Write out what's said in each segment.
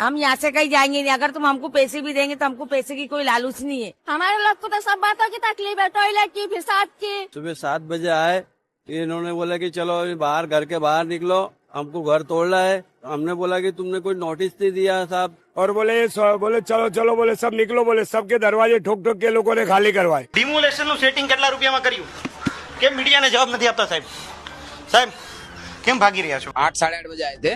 हम यहाँ से कहीं जाएंगे नहीं। अगर तुम हमको पैसे भी देंगे तो हमको पैसे की कोई लालूच नहीं है। हमारे लोग को तो सब बातों की तकलीफ है, टॉयलेट की, पेशाब की। सुबह 7 बजे आए, इन्होंने बोला कि चलो अभी बाहर, घर के बाहर निकलो, हमको घर तोड़ना है। हमने बोला कि तुमने कोई नोटिस नहीं दिया साहब। और बोले चलो चलो, बोले सब निकलो, बोले सबके दरवाजे ठोक ठोक के लोगों ने खाली करवाए। डिमोलेशन નું સેટિંગ કેટલા રૂપિયામાં કર્યું? કેમ મીડિયાને જવાબ નથી આપતા સાહેબ? સાહેબ કેમ ભાગી રહ્યા છો? 8 साढ़े 8 बजे आए थे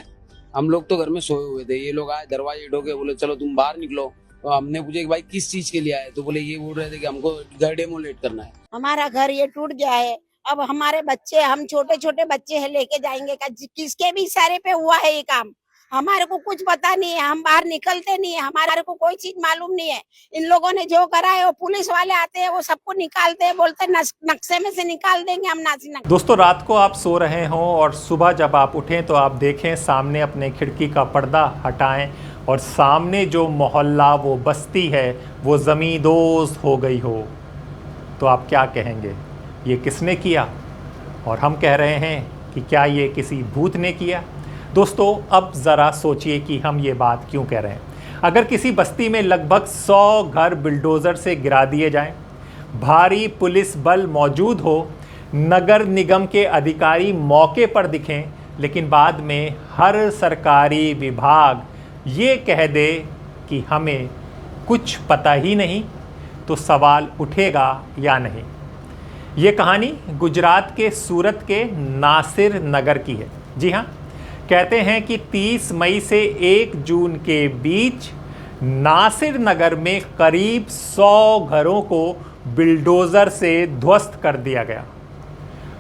हम लोग, तो घर में सोए हुए थे। ये लोग आए, दरवाजे ठोके, बोले चलो तुम बाहर निकलो। तो हमने पूछा कि भाई किस चीज के लिए आए, तो बोले ये बोल रहे थे कि हमको घर डेमोलेट करना है। हमारा घर ये टूट गया है, अब हमारे बच्चे, हम छोटे छोटे बच्चे हैं, लेके जाएंगे। किसके भी इशारे पे हुआ है ये काम, हमारे को कुछ पता नहीं है। हम बाहर निकलते नहीं है, हमारे को कोई चीज मालूम नहीं है। इन लोगों ने जो करा है, वो पुलिस वाले आते हैं, वो सबको निकालते हैं, बोलते हैं नक्शे में से निकाल देंगे हम नासी नक्शे। दोस्तों, रात को आप सो रहे हों और सुबह जब आप उठें तो आप देखें सामने अपने खिड़की का पर्दा हटाएं और सामने जो मोहल्ला, वो बस्ती है, वो ज़मींदोज़ हो गई हो, तो आप क्या कहेंगे? ये किसने किया? और हम कह रहे हैं कि क्या ये किसी भूत ने किया? दोस्तों, अब ज़रा सोचिए कि हम ये बात क्यों कह रहे हैं। अगर किसी बस्ती में लगभग 100 घर बिल्डोज़र से गिरा दिए जाएं, भारी पुलिस बल मौजूद हो, नगर निगम के अधिकारी मौके पर दिखें, लेकिन बाद में हर सरकारी विभाग ये कह दे कि हमें कुछ पता ही नहीं, तो सवाल उठेगा या नहीं? ये कहानी गुजरात के सूरत के नासिर नगर की है। जी हाँ, कहते हैं कि 30 मई से 1 जून के बीच नासिर नगर में करीब 100 घरों को बिल्डोज़र से ध्वस्त कर दिया गया।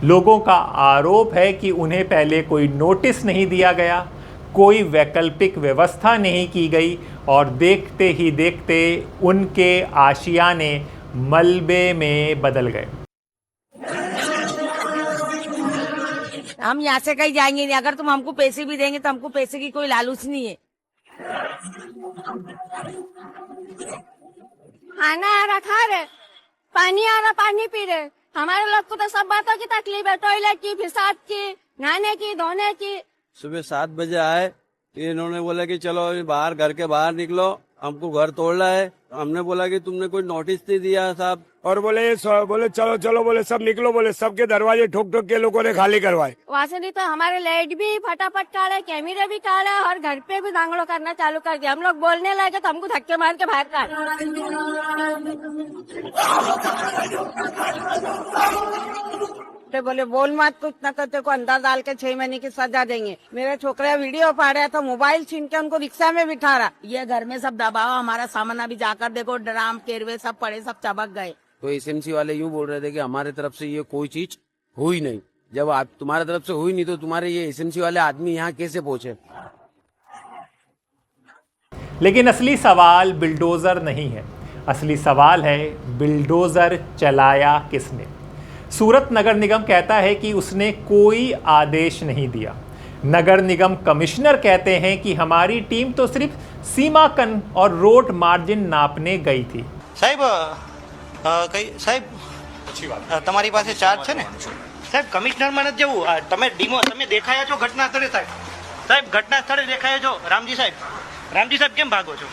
लोगों का आरोप है कि उन्हें पहले कोई नोटिस नहीं दिया गया, कोई वैकल्पिक व्यवस्था नहीं की गई और देखते ही देखते उनके आशियाने मलबे में बदल गए। हम यहाँ से कहीं जाएंगे नहीं। अगर तुम हमको पैसे भी देंगे तो हमको पैसे की कोई लालूच नहीं है। खाना आ रहा खा रहे, पानी आ रहा पानी पी रहे। हमारे लोग को तो सब बातों की तकलीफ है, टॉयलेट की, पेशाब की, नहाने की, धोने की। सुबह 7 बजे आए, इन्होंने बोला कि चलो अभी बाहर, घर के बाहर निकलो, हमको घर तोड़ना है। हमने बोला कि तुमने कोई नोटिस नहीं दिया साहब। और बोले चलो चलो, बोले सब निकलो, बोले सबके दरवाजे ठोक ठोक के लोगों ने खाली करवाए। वहाँ से नहीं तो हमारे लाइट भी फटाफट काटे, कैमरे भी काटे और घर पे भी दांगड़ो करना चालू कर दिया। हम लोग बोलने लगे तो हमको धक्के मार के बाहर काट। बोले बोल मत, कुछ न करते को अंदर डाल के 6 महीने की सजा देंगे। मेरे छोकरे वीडियो पा रहे तो मोबाइल छीन के उनको रिक्शा में बिठा रहा। ये घर में सब दबाव, हमारा सामान अभी जाकर देखो, ड्राम केरवे सब पड़े, सब चबक गए। तो एसएमसी वाले यूँ बोल रहे थे कि हमारे तरफ से ये कोई चीज हुई नहीं। जब आप तुम्हारे तरफ से हुई नहीं तो तुम्हारे ये एसएमसी वाले आदमी यहाँ कैसे पहुंचे? लेकिन असली सवाल बिल्डोज़र नहीं है, असली सवाल है बिल्डोज़र चलाया किसने। सूरत नगर निगम कहता है कि उसने कोई आदेश नहीं दिया। नगर निगम कमिश्नर कहते हैं कि हमारी टीम तो सिर्फ सीमाकन और रोड मार्जिन नापने गई थी। સાહેબ કઈ સાહેબ તમારી પાસે ચાર્જ છે ને સાહેબ? કમિશનરમાં નથી જવું, તમે દેખાયા છો ઘટના સ્થળે સાહેબ? સાહેબ ઘટના સ્થળે દેખાયા છો રામજી સાહેબ? રામજી સાહેબ કેમ ભાગો છો?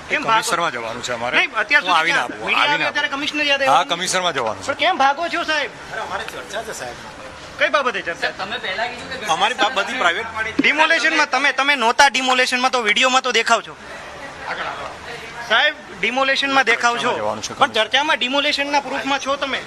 કેમ ભાગો? કમિશનરમાં જવાનું છે અમારે. નહીં, અત્યાર સુધી આવીને આપો, મીડિયા આવીને આવે ત્યારે કમિશનર યાદ હા, આવ્યું. કમિશનરમાં જવાનું છે. પણ કેમ ભાગો છો સાહેબ? અમારે ચર્ચા છે સાહેબ. કઈ બાબતે ચર્ચા? અમારી બધી પ્રાઇવેટ ડિમોલેશનમાં તમે નહોતા, ડિમોલેશનમાં તો વિડીયોમાં તો દેખાવ છો સાહેબ, ડિમોલેશનમાં દેખાવ છો, પણ ચર્ચામાં ડિમોલેશનના પ્રૂફમાં છો તમે?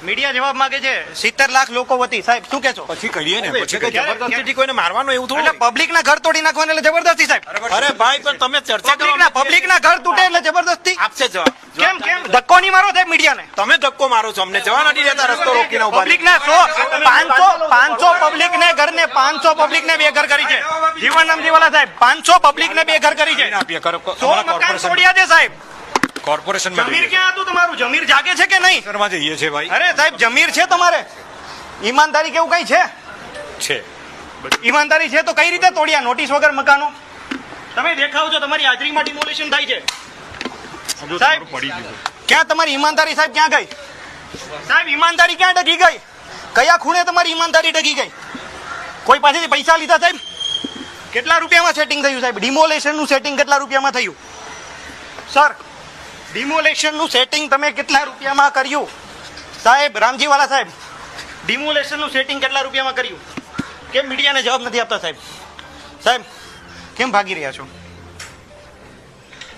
મીડિયા જવાબ માંગે છે 70 લાખ લોકો વતી સાહેબ, શું કહેશો? પછી કરીએ ને, પછી જબરદસ્તીથી કોઈને મારવાનું એવું થોડું. એટલે પબ્લિકના ઘર તોડી નાખવાને એટલે જબરદસ્તી સાહેબ? અરે ભાઈ, પણ તમે ચર્ચા કરો. પબ્લિકના ઘર તૂટે એટલે જબરદસ્તી આપશે જવાબ. કેમ ધક્કો નહીં મારો સાહેબ મીડિયાને? તમે ધક્કો મારો છો, અમને જવા નથી દેતા રસ્તો રોકીને ઉભા. પબ્લિકના 500 પબ્લિકને ઘરને 500 પબ્લિકને બેઘર કરી છે. જીવન નામજીવાલા સાહેબ 500 પબ્લિકને બેઘર કરી છે. 100 મકાન તોડ્યા છે સાહેબ. કોર્પોરેશન જમીર ક્યાં હતું તમારું? જમીર જાગે છે કે નહીં? શર્મા જઈએ છે ભાઈ. અરે સાહેબ, જમીર છે તમારે? ઈમાનદારી કેવું કઈ છે? છે ઈમાનદારી છે તો કઈ રીતે તોડ્યા નોટિસ વગર મકાનો? તમે દેખાવ છો, તમારી હાજરીમાં ડિમોલેશન થાય છે સાહેબ. ક્યાં તમારી ઈમાનદારી સાહેબ? ક્યાં ગઈ સાહેબ? ઈમાનદારી ક્યાં ડગી ગઈ? કયા ખૂણે તમારી ઈમાનદારી ડગી ગઈ? કોઈ પાસેથી પૈસા લીધા સાહેબ? કેટલા રૂપિયામાં સેટિંગ થયું સાહેબ? ડિમોલેશનનું સેટિંગ કેટલા રૂપિયામાં થયું? સર, ડિમોલેશનનું સેટિંગ તમે કેટલા રૂપિયામાં કર્યું? સાહેબ, રામજીવાલા સાહેબ, ડિમોલેશનનું સેટિંગ કેટલા રૂપિયામાં કર્યું? કેમ મીડિયાને જવાબ નથી આપતા સાહેબ? સાહેબ, કેમ ભાગી રહ્યા છો?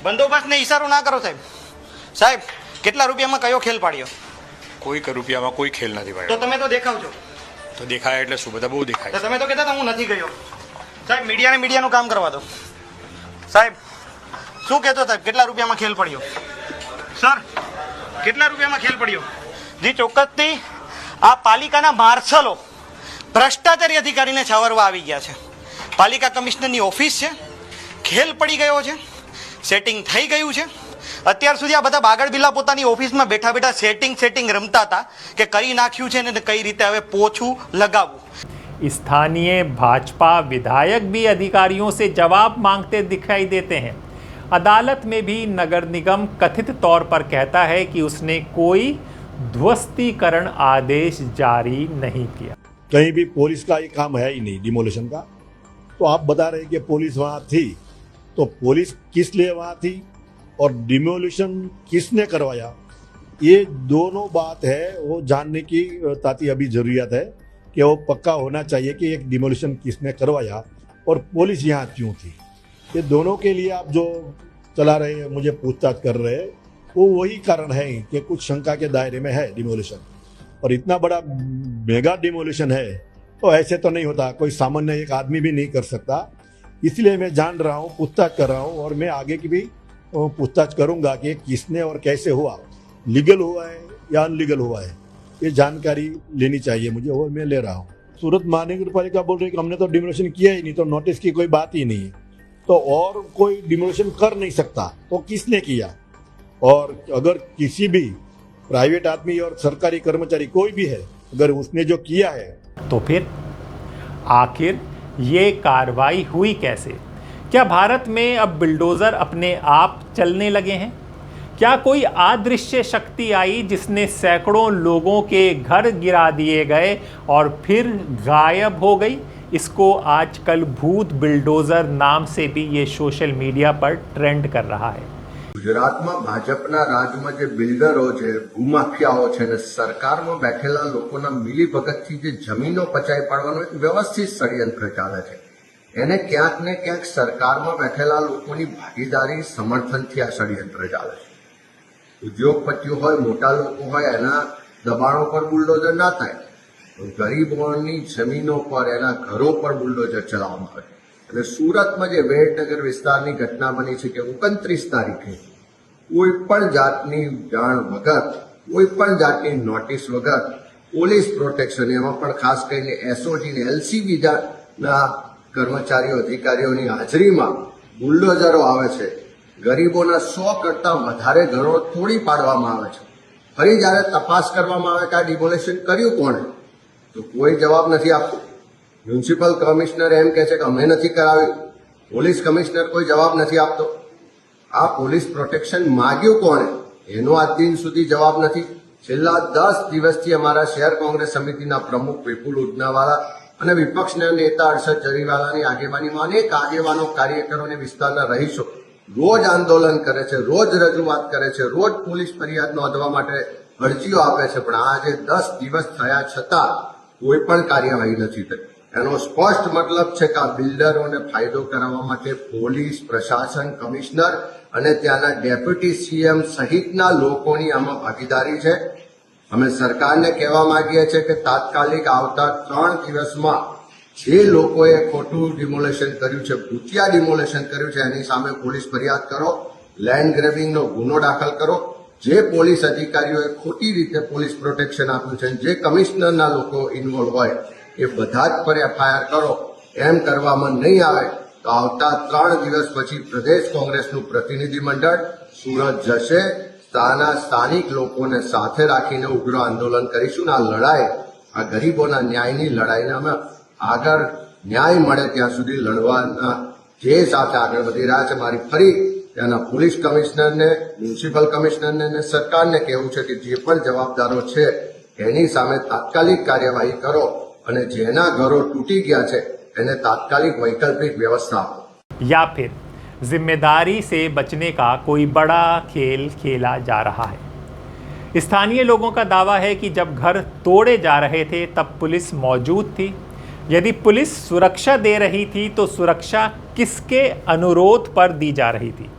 બંદોબસ્તને ઈશારો ના કરો સાહેબ. સાહેબ, કેટલા રૂપિયામાં કયો ખેલ પાડ્યો? કોઈ રૂપિયામાં કોઈ ખેલ નથી તો ભાઈ. તમે તો દેખાવ છો. તો દેખાય એટલે શું? બધા બહુ દેખાય. તો તમે તો કહેતા હતા હું નથી ગયો. સાહેબ, મીડિયાનું કામ કરવા દો. સાહેબ, શું કહેતો સાહેબ? કેટલા રૂપિયામાં ખેલ પડ્યો? સર, કેટલા રૂપિયામાં ખેલ પડ્યો? જી, ચોક્કસથી આ પાલિકાના માર્શલો ભ્રષ્ટાચારી અધિકારીને છાવરવા આવી ગયા છે. પાલિકા કમિશનરની ઓફિસ છે, ખેલ પડી ગયો છે, સેટિંગ થઈ ગયું છે. અત્યાર સુધી આ બધા બાગડ બિલ્લા પોતાની ઓફિસમાં બેઠા બેઠા સેટિંગ રમતા હતા કે કરી નાખ્યું છે ને કઈ રીતે હવે પોછું લગાવવું. स्थानीय भाजपा विधायक भी अधिकारियों से जवाब मांगते दिखाई देते हैं. अदालत में भी नगर निगम कथित तौर पर कहता है कि उसने कोई ध्वस्तीकरण आदेश जारी नहीं किया. कहीं भी पुलिस का ये काम है ही नहीं डिमोलिशन का. तो आप बता रहे कि पुलिस वहाँ थी, तो पुलिस किस लिए वहाँ थी और डिमोलिशन किसने करवाया, ये दोनों बात है वो जानने की ताती अभी जरूरत है कि वो पक्का होना चाहिए कि एक डिमोलिशन किसने करवाया और पुलिस यहाँ क्यों थी. ये दोनों के लिए आप जो चला रहे हैं, मुझे पूछताछ कर रहे हैं, वो वही कारण है कि कुछ शंका के दायरे में है डिमोलिशन. और इतना बड़ा मेगा डिमोलिशन है तो ऐसे तो नहीं होता, कोई सामान्य एक आदमी भी नहीं कर सकता. इसलिए मैं जान रहा हूँ, पूछताछ कर रहा हूँ और मैं आगे की भी पूछताछ करूँगा कि किसने और कैसे हुआ, लीगल हुआ है या अनलीगल हुआ है, ये जानकारी लेनी चाहिए मुझे और मैं ले रहा हूँ. सूरत महानगर पालिका बोल रही है कि हमने तो डिमोलिशन किया ही नहीं, तो नोटिस की कोई बात ही नहीं है. तो और कोई डिमोलिशन कर नहीं सकता तो किसने किया. और अगर किसी भी प्राइवेट आदमी और सरकारी कर्मचारी कोई भी है, अगर उसने जो किया है तो फिर आखिर ये कार्रवाई हुई कैसे? क्या भारत में अब बिल्डोज़र अपने आप चलने लगे हैं? क्या कोई अदृश्य शक्ति आई जिसने सैकड़ों लोगों के घर गिरा दिए गए और फिर गायब हो गई? इसको आजकल भूत बिल्डोज़र नाम से भी ये सोशल मीडिया पर ट्रेंड कर रहा है. ગુજરાતમાં ભાજપના રાજમાં જે બિલ્ડરો છે, ભૂમાફિયાઓ છે અને સરકારમાં બેઠેલા લોકોના મિલીભગતથી જે જમીનો પચાવી પાડવાનું એક વ્યવસ્થિત ષડયંત્ર ચાલે છે, એને ક્યાંક ને ક્યાંક સરકારમાં બેઠેલા લોકોની ભાગીદારી સમર્થનથી આ ષડયંત્ર ચાલે છે. ઉદ્યોગપતિઓ હોય, મોટા લોકો હોય, એના દબાણો પર બુલડોઝર ના થાય, ગરીબોની જમીનો પર, એના ઘરો પર બુલડોઝર ચલાવવામાં આવે. એટલે સુરતમાં જે વેડનગર વિસ્તારની ઘટના બની છે કે 29 તારીખે કોઈ પણ જાતની જાણ વગર, કોઈ પણ જાતની નોટિસ વગર પોલીસ પ્રોટેક્શન, એમાં પણ ખાસ કરીને એસઓજી ને એલસીબીના કર્મચારીઓ, અધિકારીઓની હાજરીમાં બુલડોઝરો આવે છે, ગરીબોના 100 કરતા વધારે ઘરો તોડી પાડવામાં આવે છે. ફરી જ્યારે તપાસ કરવામાં આવે કે આ ડિમોલેશન કર્યું કોણે, તો કોઈ જવાબ નથી આપતું. મ્યુનિસિપલ કમિશનર એમ કહે છે કે અમે નથી કરાવ્યું, પોલીસ કમિશનર કોઈ જવાબ નથી આપતો. આ પોલીસ પ્રોટેક્શન માગ્યું કોણે એનો આજ દિન સુધી જવાબ નથી. છેલ્લા 10 દિવસથી અમારા શહેર કોંગ્રેસ સમિતિના પ્રમુખ વિપુલ ઉડનાવાલા અને વિપક્ષના નેતા અરશદ જરીવાલાની આગેવાનીમાં અનેક આગેવાનો, કાર્યકરો અને વિસ્તારના રહીશો રોજ આંદોલન કરે છે, રોજ રજૂઆત કરે છે, રોજ પોલીસ ફરિયાદ નોંધવા માટે અરજીઓ આપે છે. પણ આજે 10 દિવસ થયા છતાં કોઈ પણ કાર્યવાહી નથી થઈ. એનો સ્પષ્ટ મતલબ છે કે આ બિલ્ડરોને ફાયદો કરાવવા માટે પોલીસ પ્રશાસન, કમિશનર અને ત્યાંના ડેપ્યુટી સીએમ સહિતના લોકોની આમાં ભાગીદારી છે. અમે સરકારને કહેવા માંગીએ છીએ કે તાત્કાલિક આવતા 3 દિવસમાં જે લોકોએ ખોટું ડિમોલેશન કર્યું છે, ભૂતિયા ડિમોલેશન કર્યું છે, એની સામે પોલીસ ફરિયાદ કરો, લેન્ડ ગ્રેબિંગનો ગુનો દાખલ કરો. જે પોલીસ અધિકારીઓએ ખોટી રીતે પોલીસ પ્રોટેક્શન આપ્યું છે, જે કમિશનરના લોકો ઇન્વોલ્વ હોય, એ બધા જ પર એફઆઈઆર કરો. એમ કરવામાં નહીં આવે તો આવતા 3 દિવસ પછી પ્રદેશ કોંગ્રેસનું પ્રતિનિધિ મંડળ સુરત જશે. ત્યાંના સ્થાનિક લોકોને સાથે રાખીને ઉગ્ર આંદોલન કરીશું. આ લડાઈ, આ ગરીબોના ન્યાયની લડાઈને અમે આગળ ન્યાય મળે ત્યાં સુધી લડવાના જે સાથે આગળ વધી રહ્યા છે. મારી ફરી ત્યાંના પોલીસ કમિશનરને, મ્યુનિસિપલ કમિશનરને અને સરકારને કહેવું છે કે જે પણ જવાબદારો છે એની સામે તાત્કાલિક કાર્યવાહી કરો અને જેના ઘરો તૂટી ગયા છે એને તાત્કાલિક વૈકલ્પિક વ્યવસ્થા આપો. या फिर जिम्मेदारी से बचने का कोई बड़ा खेल खेला जा रहा है। स्थानीय लोगों का दावा है कि जब घर तोड़े जा रहे थे तब पुलिस मौजूद थी। यदि पुलिस सुरक्षा दे रही थी तो सुरक्षा किसके अनुरोध पर दी जा रही थी?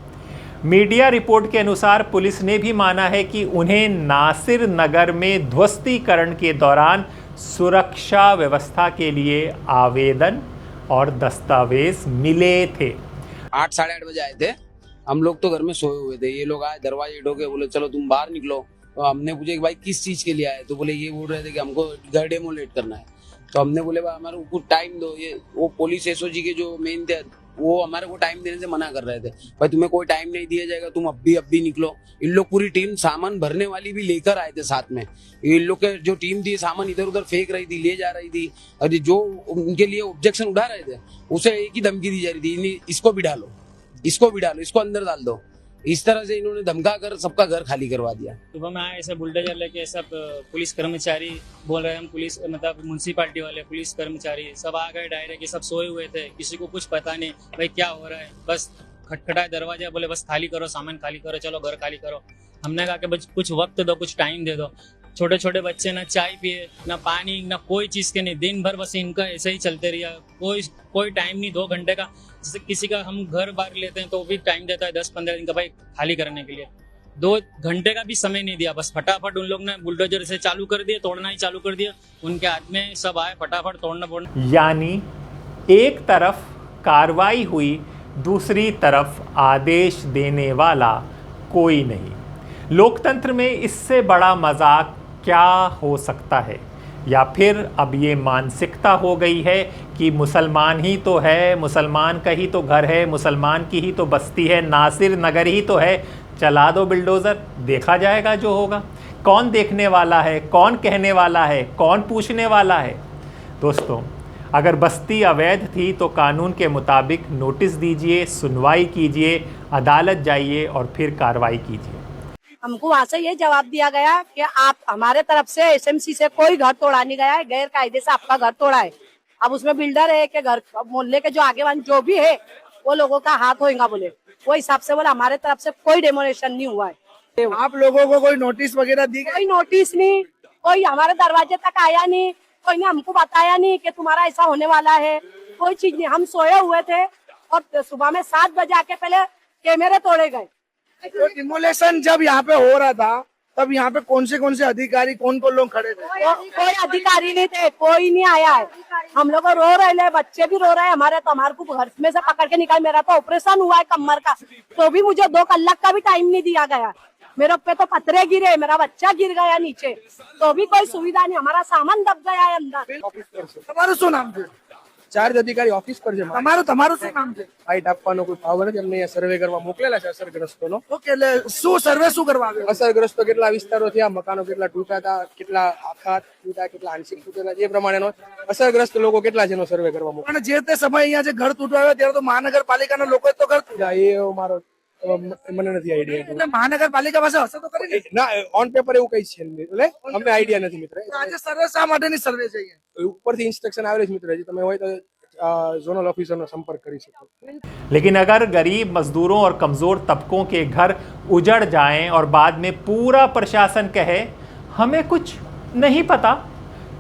मीडिया रिपोर्ट के अनुसार पुलिस ने भी माना है कि उन्हें नासिर नगर में ध्वस्तीकरण के दौरान सुरक्षा व्यवस्था के लिए आवेदन और दस्तावेज मिले थे। 8 साढ़े 8 बजे आए थे, हम लोग तो घर में सोए हुए थे। ये लोग आए, दरवाजे ठोके, बोले चलो तुम बाहर निकलो। तो हमने पूछा कि भाई किस चीज के लिए आए? तो बोले ये बोल रहे थे कि हमको घर डेमोलेट करना है। तो हमने बोले भाई हमारे को कुछ टाइम दो। ये वो पुलिस एसओजी के जो मेन थे वो हमारे को टाइम देने से मना कर रहे थे। भाई तुम्हें कोई टाइम नहीं दिया जाएगा, तुम अब भी निकलो। इन लोग पूरी टीम सामान भरने वाली भी लेकर आए थे साथ में। इन लोग के जो टीम थी सामान इधर उधर फेंक रही थी, ले जा रही थी, और जो उनके लिए ऑब्जेक्शन उठा रहे थे उसे एक ही धमकी दी जा रही थी, इसको भी डालो, इसको भी डालो, इसको अंदर डाल दो। इस तरह से इन्होंने धमका कर सबका घर खाली करवा दिया। सुबह में आए ऐसे बुलडोजर लेके सब पुलिस कर्मचारी बोल रहे हैं, हम पुलिस मतलब म्यूनसिपालिटी वाले पुलिस कर्मचारी सब आ गए डायरेक्ट। कि सब सोए हुए थे, किसी को कुछ पता नहीं भाई क्या हो रहा है। बस खटखटाए दरवाजा, बोले बस खाली करो, सामान खाली करो, चलो घर खाली करो। हमने कहा कि बस कुछ वक्त दो, कुछ टाइम दे दो। छोटे छोटे बच्चे ना चाय पिए, ना पानी, ना कोई चीज के नहीं। दिन भर बस इनका ऐसे ही चलते रहा। कोई टाइम नहीं, 2 घंटे का। जैसे किसी का हम घर बार लेते हैं तो भी टाइम देता है 10-15 दिन का भाई खाली करने के लिए। 2 घंटे का भी समय नहीं दिया, बस फटाफट उन लोग ने बुलडोजर से चालू कर दिया, तोड़ना ही चालू कर दिया। उनके हाथ में सब आए, फटाफट तोड़ना। यानी एक तरफ कार्रवाई हुई, दूसरी तरफ आदेश देने वाला कोई नहीं। लोकतंत्र में इससे बड़ा मजाक क्या हो सकता है? या फिर अब ये मानसिकता हो गई है कि मुसलमान ही तो है, मुसलमान का ही तो घर है, मुसलमान की ही तो बस्ती है, नासिर नगर ही तो है, चला दो बिल्डोज़र, देखा जाएगा जो होगा। कौन देखने वाला है, कौन कहने वाला है, कौन पूछने वाला है? दोस्तों, अगर बस्ती अवैध थी तो कानून के मुताबिक नोटिस दीजिए, सुनवाई कीजिए, अदालत जाइए और फिर कार्रवाई कीजिए। हमको वहाँ से ये जवाब दिया गया कि आप हमारे तरफ से एसएमसी से कोई घर तोड़ा नहीं गया है, गैर कायदे से आपका घर तोड़ा है। अब उसमें बिल्डर है कि घर मोहल्ले के जो आगे वाले जो भी है वो लोगों का हाथ होगा, बोले वो हिसाब से बोले हमारे तरफ से कोई डेमोलेशन नहीं हुआ है। आप लोगों को कोई नोटिस वगैरह दी? कोई नोटिस नहीं, कोई हमारे दरवाजे तक आया नहीं, कोई ने हमको बताया नहीं कि तुम्हारा ऐसा होने वाला है, कोई चीज नहीं। हम सोए हुए थे और सुबह में 7 बजे आके पहले कैमरे तोड़े गए। तो डिमोलेशन जब यहाँ पे हो रहा था तब यहाँ पे कौन से अधिकारी कौन लोग खड़े थे? कोई अधिकारी नहीं थे, कोई नहीं आया है। हम लोग रो रहे, बच्चे भी रो रहे हैं हमारे। तो हमारे को घर में से पकड़ के निकाल, मेरा तो ऑपरेशन हुआ है कमर का, तो भी मुझे 2 कलाक का भी टाइम नहीं दिया गया। मेरे पे तो पत्थरे गिरे, मेरा बच्चा गिर गया नीचे, तो भी कोई सुविधा नहीं। हमारा सामान दब गया है अंदर। તમારું શું નામ છે? ચાર્જ અધિકારી ઓફિસ પર છે. તમારું શું નામ છે? હાઈટ આપવાનો કોઈ પાવર નથી. અમને સર્વે કરવા મોકલેલા છે અસરગ્રસ્તોનો. ઓકે, એટલે શું સર્વે શું કરવા આવ્યો? અસરગ્રસ્તો કેટલા વિસ્તારો થયા, મકાનો કેટલા તૂટ્યા, કેટલા આખા તૂટ્યા, કેટલા આંશિક તૂટેલા, એ પ્રમાણેનો અસરગ્રસ્ત લોકો કેટલા છે એનો સર્વે કરવા મોકલે. અને જે તે સમય અહીંયા જે ઘર તૂટવા આવ્યો ત્યારે તો મહાનગરપાલિકાના લોકોએ તો ઘર તૂટ્યા. એ મારો મને નથી આઈડિયા. એટલે મહાનગરપાલિકા પાસે હશે તો કરી ના, ઓન પેપર એવું કઈ છે નહીં, એટલે અમને આઈડિયા નથી મિત્ર. આજે સર્વે શા માટેની સર્વે છે? ઉપરથી ઇન્સ્ટ્રક્શન આવેલી છે મિત્ર. હજી તમે હોય તો जोनल ऑफिसर નો संपर्क કરી શકો। लेकिन अगर गरीब मजदूरों और कमज़ोर तबकों के घर उजड़ जाएं और बाद में पूरा प्रशासन कहे हमें कुछ नहीं पता,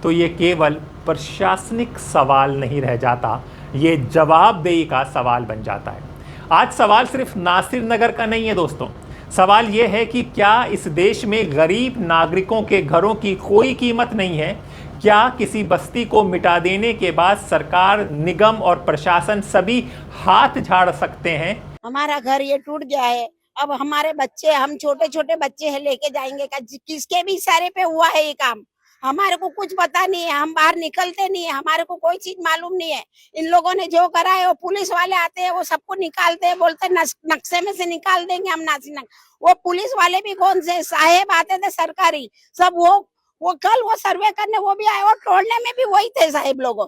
तो ये केवल प्रशासनिक सवाल नहीं रह जाता, ये जवाबदेही का सवाल बन जाता है। आज सवाल सिर्फ नासिर नगर का नहीं है दोस्तों, सवाल ये है कि क्या इस देश में गरीब नागरिकों के घरों की कोई कीमत नहीं है? क्या किसी बस्ती को मिटा देने के बाद सरकार, निगम और प्रशासन सभी हाथ झाड़ सकते हैं? हमारा घर ये टूट गया है, अब हमारे बच्चे, हम छोटे छोटे बच्चे हैं, लेके जाएंगे किसके भी इशारे पे हुआ है ये काम? हमारे को कुछ पता नहीं है, हम बाहर निकलते नहीं है, हमारे को कोई चीज मालूम नहीं है। इन लोगों ने जो करा है वो पुलिस वाले आते हैं, वो सबको निकालते हैं, बोलते नक्शे में से निकाल देंगे हम नासिर नगर। वो पुलिस वाले भी कौन से साहेब आते थे सरकारी, सब वो कल वो सर्वे करने वो भी आए और तोड़ने में भी वही थे साहेब लोगों।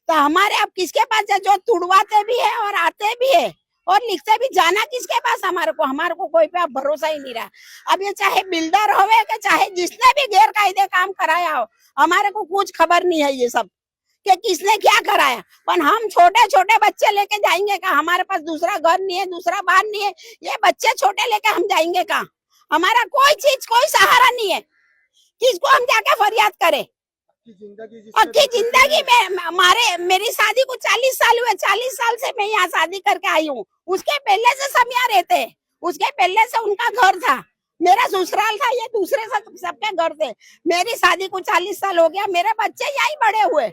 तो हमारे अब किसके पास जो तुड़वाते भी है और आते भी है और लिखते भी, जाना किसके पास? हमारे को कोई पे अब भरोसा ही नहीं रहा। अब ये चाहे बिल्डर होवे के चाहे जिसने भी गैर कायदे काम कराया हो, हमारे को कुछ खबर नहीं है ये सब कि किसने क्या कराया। पर हम छोटे छोटे बच्चे लेके जाएंगे का? हमारे पास दूसरा घर नहीं है, दूसरा बार नहीं है, ये बच्चे छोटे लेके हम जाएंगे का? हमारा कोई चीज, कोई सहारा नहीं है, किसको हम जाके फरियाद करें? अक्की जिंदगी में मेरी शादी को 40 साल हुए, 40 साल से मैं यहाँ शादी करके आई हूँ। उसके पहले से सब यहाँ रहते हैं, उसके पहले से उनका घर था, मेरा ससुराल था, ये दूसरे सबके घर थे। मेरी शादी को 40 साल हो गया, मेरे बच्चे यही बड़े हुए,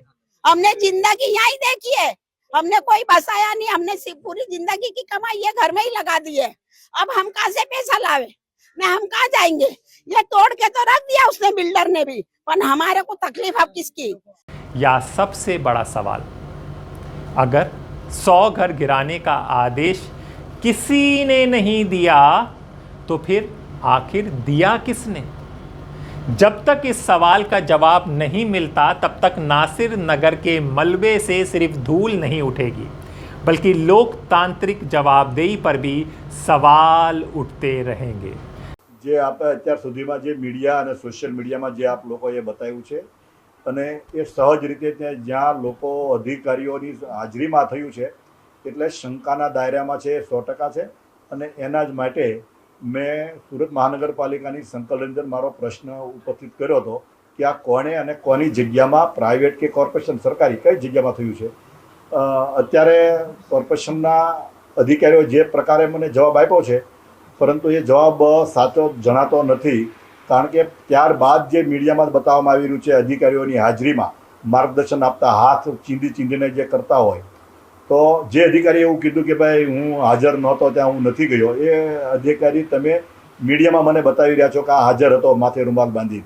हमने जिंदगी यही देखी है, हमने कोई बसाया नहीं, हमने पूरी जिंदगी की कमाई ये घर में ही लगा दी है। अब हम कहाँ से पैसा लावे, मैं हम कहाँ जाएंगे? ये तोड़ के तो रख दिया उसने, बिल्डर ने भी, पर हमारे को तकलीफ अब किसकी? या सबसे बड़ा सवाल, अगर 100 घर गिराने का आदेश किसी ने नहीं दिया तो फिर आखिर दिया किसने? जब तक इस सवाल का जवाब नहीं मिलता तब तक नासिर नगर के मलबे से सिर्फ धूल नहीं उठेगी, बल्कि लोकतांत्रिक जवाबदेही पर भी सवाल उठते रहेंगे। જે આપણે અત્યાર સુધીમાં જે મીડિયા અને સોશિયલ મીડિયામાં જે આપ લોકોએ બતાવ્યું છે અને એ સહજ રીતે જ્યાં લોકો અધિકારીઓની હાજરીમાં થયું છે એટલે શંકાના દાયરામાં છે, 100% છે। અને એના જ માટે મેં સુરત મહાનગરપાલિકાની સંકલનજન મારો પ્રશ્ન ઉપસ્થિત કર્યો હતો કે આ કોણે અને કોની જગ્યામાં, પ્રાઇવેટ કે કોર્પોરેશન, સરકારી કઈ જગ્યામાં થયું છે। અત્યારે કોર્પોરેશનના અધિકારીઓ જે પ્રકારે મને જવાબ આપ્યો છે, પરંતુ એ જવાબ સાચો જણાતો નથી, કારણ કે ત્યારબાદ જે મીડિયામાં બતાવવામાં આવી રહ્યું છે અધિકારીઓની હાજરીમાં માર્ગદર્શન આપતા હાથ ચીંધી ચીંધીને જે કરતા હોય, તો જે અધિકારીએ એવું કીધું કે ભાઈ હું હાજર નહોતો, ત્યાં હું નથી ગયો, એ અધિકારી તમે મીડિયામાં મને બતાવી રહ્યા છો કે આ હાજર હતો માથે રૂમાલ બાંધી,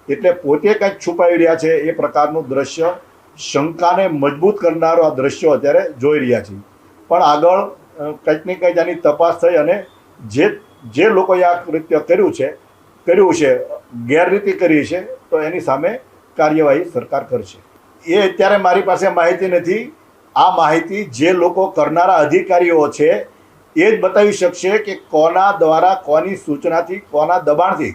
એટલે પોતે કંઈક છુપાવી રહ્યા છે। એ પ્રકારનું દ્રશ્ય, શંકાને મજબૂત કરનારો આ દ્રશ્યો અત્યારે જોઈ રહ્યા છીએ। પણ આગળ કંઈક ને કંઈક આની તપાસ થઈ અને જે લોકોએ આ કૃત્ય કર્યું છે, ગેરરીતિ કરી છે, તો એની સામે કાર્યવાહી સરકાર કરશે। એ અત્યારે મારી પાસે માહિતી નથી, આ માહિતી જે લોકો કરનારા અધિકારીઓ છે એ જ બતાવી શકશે કે કોના દ્વારા, કોની સૂચનાથી, કોના દબાણથી।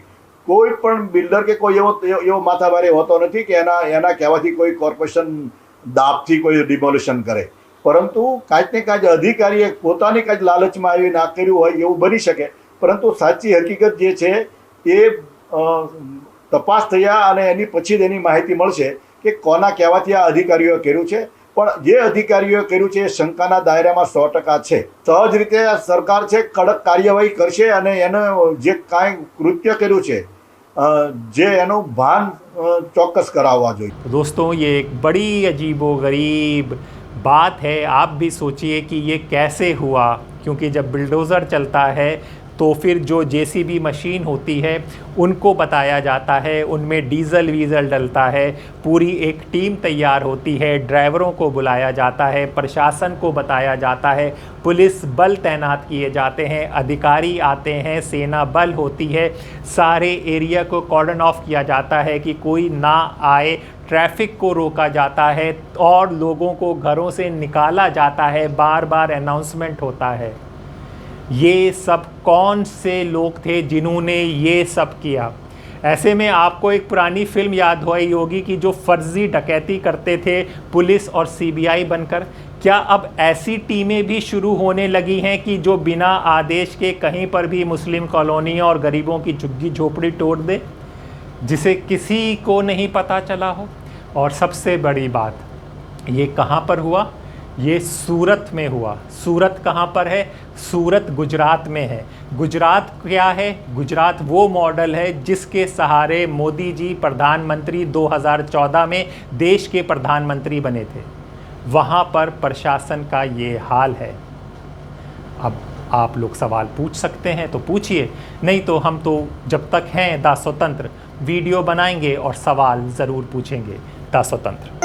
કોઈ પણ બિલ્ડર કે કોઈ એવો માથાભારે હોતો નથી કે એના કહેવાથી કોઈ કોર્પોરેશન દાબથી કોઈ ડિમોલિશન કરે, પરંતુ કાંઈક ને કાંઈક અધિકારીએ પોતાની કાંઈક લાલચમાં આવી ના કર્યું હોય એવું બની શકે। પરંતુ સાચી હકીકત જે છે એ તપાસ થયા અને એની પછી જ એની માહિતી મળશે કે કોના કહેવાથી આ અધિકારીઓએ કર્યું છે। પણ જે અધિકારીઓએ કર્યું છે એ શંકાના દાયરામાં 100% છે। સહજ રીતે સરકાર છે કડક કાર્યવાહી કરશે અને એને જે કાંઈ કૃત્ય કર્યું છે જે એનું ભાન ચોક્કસ કરાવવા જોઈએ। दोस्तों, ये एक बड़ी अजीबोगरीब बात है। आप भी सोचिए कि ये कैसे हुआ, क्योंकि जब बिल्डोज़र चलता है तो फिर जो जेसीबी मशीन होती है उनको बताया जाता है, उनमें डीजल वीज़ल डलता है, पूरी एक टीम तैयार होती है, ड्राइवरों को बुलाया जाता है, प्रशासन को बताया जाता है, पुलिस बल तैनात किए जाते हैं, अधिकारी आते हैं, सेना बल होती है, सारे एरिया को कॉर्डन ऑफ किया जाता है कि कोई ना आए, ट्रैफिक को रोका जाता है और लोगों को घरों से निकाला जाता है, बार बार अनाउंसमेंट होता है। ये सब कौन से लोग थे जिन्होंने ये सब किया? ऐसे में आपको एक पुरानी फिल्म याद हुई होगी कि जो फर्जी डकैती करते थे पुलिस और सीबीआई बनकर, क्या अब ऐसी टीमें भी शुरू होने लगी हैं कि जो बिना आदेश के कहीं पर भी मुस्लिम कॉलोनियों और गरीबों की झुग्गी झोपड़ी तोड़ दे, जिसे किसी को नहीं पता चला हो? और सबसे बड़ी बात, ये कहाँ पर हुआ? ये सूरत में हुआ। सूरत कहाँ पर है? सूरत गुजरात में है। गुजरात क्या है? गुजरात वो मॉडल है जिसके सहारे मोदी जी प्रधानमंत्री 2014 में देश के प्रधानमंत्री बने थे। वहाँ पर प्रशासन का ये हाल है। अब आप लोग सवाल पूछ सकते हैं तो पूछिए, नहीं तो हम तो जब तक हैं दा स्वतंत्र वीडियो बनाएंगे और सवाल ज़रूर पूछेंगे। दा स्वतंत्र।